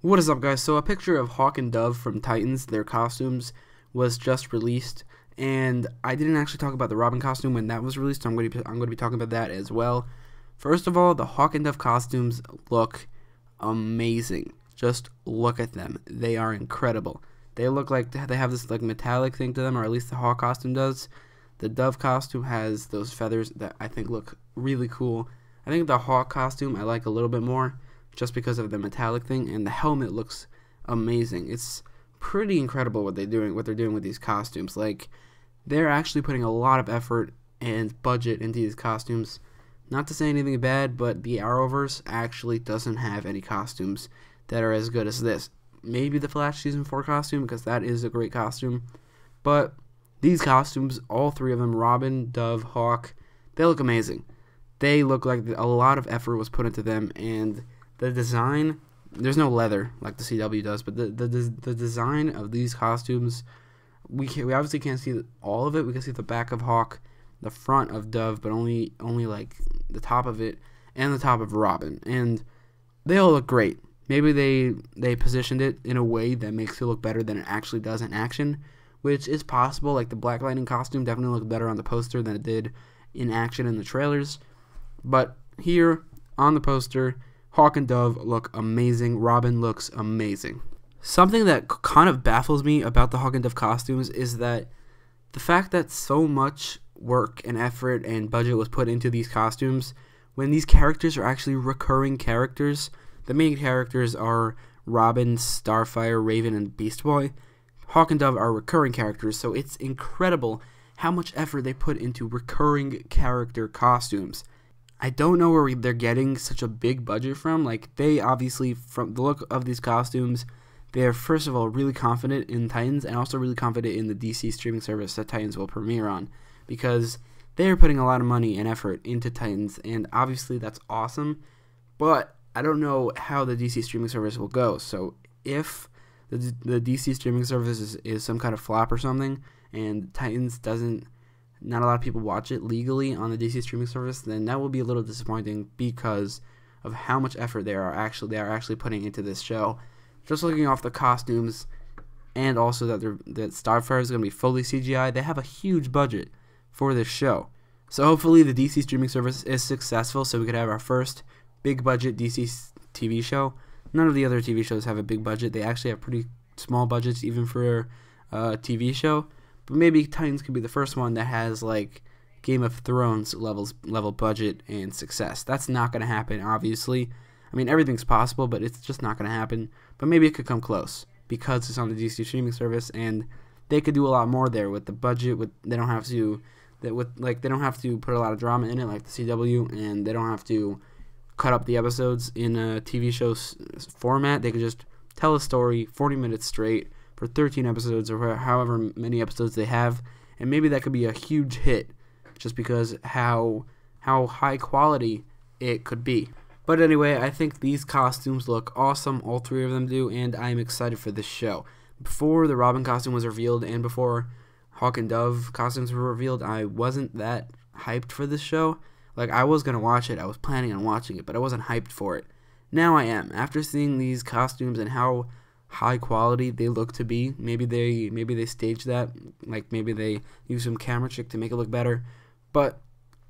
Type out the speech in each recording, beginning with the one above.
What is up, guys? So a picture of Hawk and Dove from Titans, their costumes, was just released, and I didn't actually talk about the Robin costume when that was released, so I'm going to be talking about that as well. First of all, the Hawk and Dove costumes look amazing. Just look at them. They are incredible. They look like they have this like metallic thing to them, or at least the Hawk costume does. The Dove costume has those feathers that I think look really cool. I think the Hawk costume I like a little bit more, just because of the metallic thing, and the helmet looks amazing. It's pretty incredible what they're doing with these costumes. Like, they're actually putting a lot of effort and budget into these costumes. Not to say anything bad, but the Arrowverse actually doesn't have any costumes that are as good as this. Maybe the Flash Season 4 costume, because that is a great costume. But these costumes, all three of them, Robin, Dove, Hawk, they look amazing. They look like a lot of effort was put into them, and the design, there's no leather like the CW does, but the design of these costumes, we obviously can't see all of it. We can see the back of Hawk, the front of Dove, but only like the top of it and the top of Robin, and they all look great. Maybe they positioned it in a way that makes it look better than it actually does in action, which is possible. Like the Black Lightning costume definitely looked better on the poster than it did in action in the trailers, but here on the poster, Hawk and Dove look amazing. Robin looks amazing. Something that kind of baffles me about the Hawk and Dove costumes is that the fact that so much work and effort and budget was put into these costumes, when these characters are actually recurring characters. The main characters are Robin, Starfire, Raven, and Beast Boy. Hawk and Dove are recurring characters, so it's incredible how much effort they put into recurring character costumes. I don't know where they're getting such a big budget from. Like, they obviously, from the look of these costumes, they are first of all really confident in Titans, and also really confident in the DC streaming service that Titans will premiere on, because they are putting a lot of money and effort into Titans, and obviously that's awesome. But I don't know how the DC streaming service will go. So if the DC streaming service is some kind of flop or something, and Titans not a lot of people watch it legally on the DC streaming service, then that will be a little disappointing because of how much effort they are actually putting into this show. Just looking off the costumes, and also that Starfire is going to be fully CGI, they have a huge budget for this show. So hopefully the DC streaming service is successful, so we could have our first big budget DC TV show. None of the other TV shows have a big budget. They actually have pretty small budgets even for a TV show. But maybe Titans could be the first one that has like Game of Thrones level budget and success. That's not going to happen, obviously. I mean, everything's possible, but it's just not going to happen. But maybe it could come close because it's on the DC streaming service, and they could do a lot more there with the budget. They don't have to put a lot of drama in it like the CW, and they don't have to cut up the episodes in a TV show format. They could just tell a story 40 minutes straight for 13 episodes or however many episodes they have, and maybe that could be a huge hit just because how high quality it could be. But anyway, I think these costumes look awesome, all three of them do, and I'm excited for this show. Before the Robin costume was revealed and before Hawk and Dove costumes were revealed, I wasn't that hyped for this show. Like, I was going to watch it, I was planning on watching it, but I wasn't hyped for it. Now I am. After seeing these costumes and how high quality they look to be, maybe they staged that, like maybe they use some camera trick to make it look better, but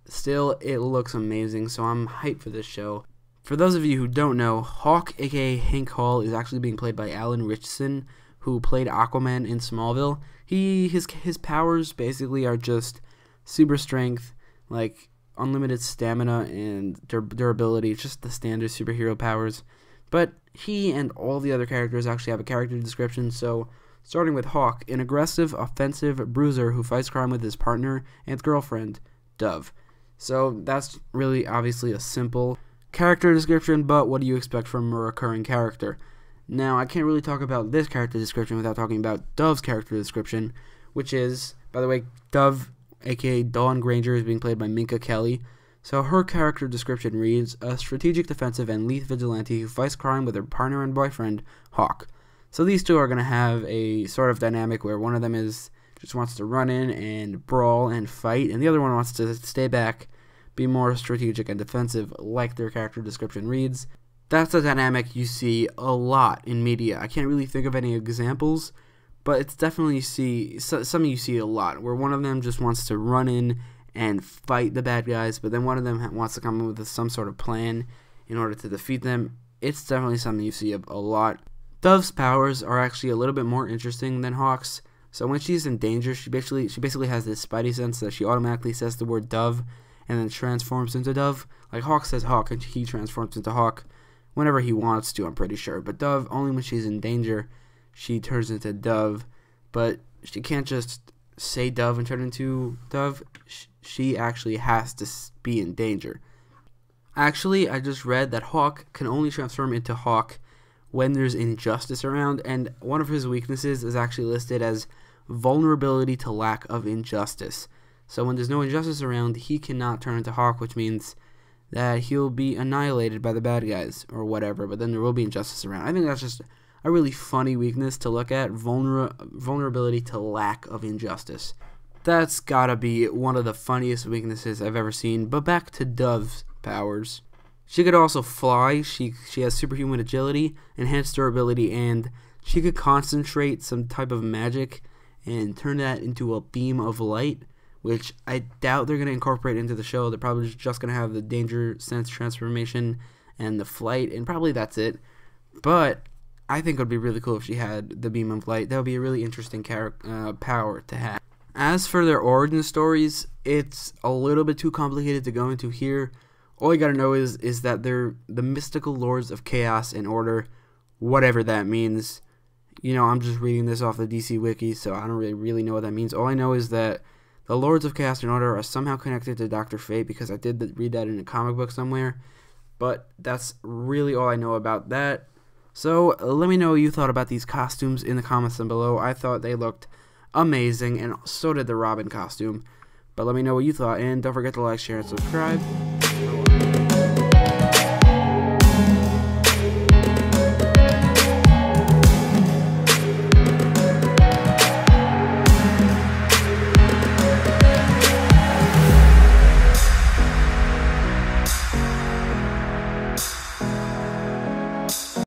still it looks amazing, so I'm hyped for this show. For those of you who don't know, Hawk, aka Hank Hall, is actually being played by Ritchson, who played Aquaman in Smallville. His powers basically are just super strength, like unlimited stamina and durability, just the standard superhero powers. But he and all the other characters actually have a character description, so starting with Hawk, an aggressive, offensive bruiser who fights crime with his partner and girlfriend, Dove. So that's really obviously a simple character description, but what do you expect from a recurring character? Now, I can't really talk about this character description without talking about Dove's character description, which is, by the way, Dove, aka Dawn Granger, is being played by Minka Kelly. So her character description reads, a strategic defensive and lethal vigilante who fights crime with her partner and boyfriend, Hawk. So these two are going to have a sort of dynamic where one of them just wants to run in and brawl and fight, and the other one wants to stay back, be more strategic and defensive, like their character description reads. That's a dynamic you see a lot in media. I can't really think of any examples, but it's definitely something you see a lot, where one of them just wants to run in and fight the bad guys, but then one of them wants to come up with some sort of plan in order to defeat them. It's definitely something you see a lot. Dove's powers are actually a little bit more interesting than Hawk's. So when she's in danger, she basically has this spidey sense that she automatically says the word Dove and then transforms into Dove. Like Hawk says Hawk and he transforms into Hawk whenever he wants to, I'm pretty sure. But Dove, only when she's in danger, she turns into Dove. But she can't just say Dove and turn into Dove. She actually has to be in danger. Actually, I just read that Hawk can only transform into Hawk when there's injustice around, and one of his weaknesses is actually listed as vulnerability to lack of injustice. So when there's no injustice around, he cannot turn into Hawk, which means that he'll be annihilated by the bad guys or whatever, but then there will be injustice around. I think that's just a really funny weakness to look at, vulnerability to lack of injustice. That's gotta be one of the funniest weaknesses I've ever seen. But back to Dove's powers. She could also fly. She has superhuman agility, enhanced durability, and she could concentrate some type of magic and turn that into a beam of light, which I doubt they're going to incorporate into the show. They're probably just going to have the danger sense transformation and the flight, and probably that's it. But I think it would be really cool if she had the beam of light. That would be a really interesting power to have. As for their origin stories, it's a little bit too complicated to go into here. All you gotta know is that they're the mystical lords of chaos and order, whatever that means. You know, I'm just reading this off the DC Wiki, so I don't really know what that means. All I know is that the lords of chaos and order are somehow connected to Dr. Fate, because I did read that in a comic book somewhere. But that's really all I know about that. So let me know what you thought about these costumes in the comments down below. I thought they looked amazing, and so did the Robin costume. But let me know what you thought, and don't forget to like, share, and subscribe.